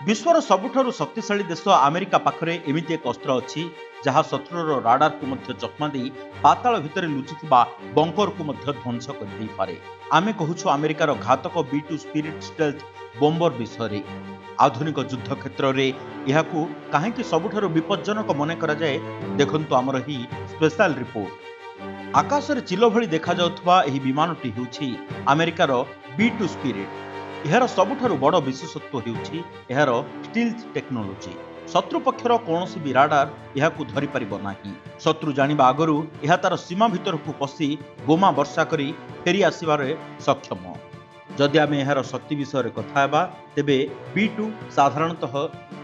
विश्वर सबुठारु शक्तिशाली देश अमेरिका पाखरे एमिति एक अस्त्र अछि जहा शत्रुर राडार को मध्य चकमा देई पाताल भितर लुचिथिबा बंकर को मध्य ध्वंस कर देई पारे। आमे कहूछु अमेरिकार घातक B2 स्पिरिट स्टेल्थ बॉम्बर विषय। आधुनिक युद्ध क्षेत्र रे एहाकू काहेकि सबुठारु विपज्जनक मने करा जाय देखंतु हमर ही स्पेशल रिपोर्ट। आकाश रे चिलो भली देखा जाउथबा एही विमानटी हेउछि अमेरिकार B2 स्पिरिट। एहार सबुठारु बड़ विशेषत्व हेउछि एहार स्टील्थ टेक्नोलोजी। शत्रु पक्षर कौनसी भी राडार एहाकू धरि परिबो नाही। शत्रु जानिबा आगरु एहा तार सीमा भितर को पसी बोमा वर्षा करी फेरी आसीबारे सक्षम। जदि आमे एहार शक्ति विषय कथा हेबा तेबे B2 साधारणतः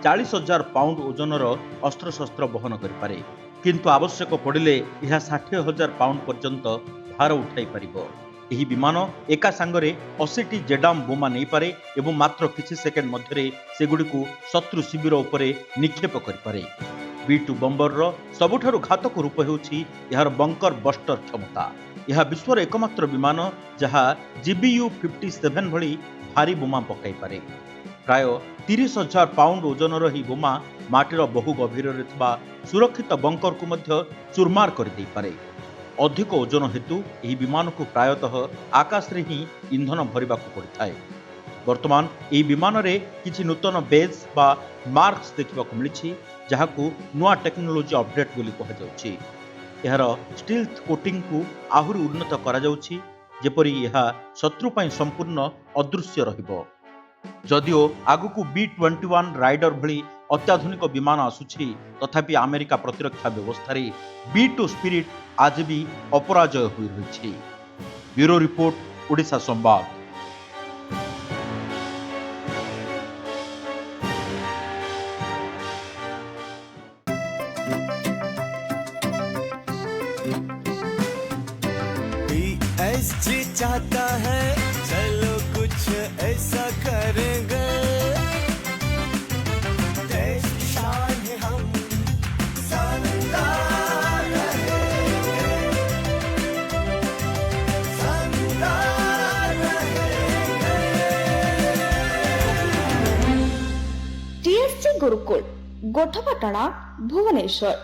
40,000 पाउंड ओजनर अस्त्रशस्त्र बहन करि पारे, किंतु आवश्यक पड़िले एहा 60,000 पाउंड पर्यंत भार उठाई परिबो। एही विमान एका सांगरे 80टी जेडाम बोमा नहीं पारे एवं मात्र किछि सेकेंड मध्यरे सेगुडी शत्रु शिविर उपरे निक्षेप करि पारे। B2 बम्बर रो सबुठारु घातक रूप हेउछि एहार बंकर बस्टर क्षमता। यह विश्वर एकमात्र विमान जहा GBU-57 भली भारी बोमा पकाई पारे। प्राय 30,000 पाउंड ओजनर ही बोमा माटीर बहु गभीर रे थिबा सुरक्षित बंकर को मध्य चुरमार कर देई पारे। अधिक ओजन हेतु यह विमान को प्रायतः आकाश रे ही इंधन भरिबा को पड़िथाय। वर्तमान यह विमान रे किछि नूतन बेज बा मार्क्स देखिबा को मिलिछि जहाकू नुआ टेक्नोलोजी अपडेट बोली कहा जाउछि। एहार स्टील्थ कोटिंग को आहुरी उन्नत करा जाउछि जेपरि यह शत्रु पई संपूर्ण अदृश्य रहिबो। जदिओ आगुकू B-21 राइडर भली अत्याधुनिक विमान आसुछि तथापि अमेरिका प्रतिरक्षा व्यवस्था रे B2 स्पिरिट आज भी अपराजय होई रहिछि। ब्यूरो रिपोर्ट, ओडिशा संवाद। PSG चाहता है चलो कुछ ऐसा करेंगे, देश की शान है हम शानदार रहेंगे, शानदार रहेंगे। TSC गुरुकुल गोठपाटणा भुवनेश्वर।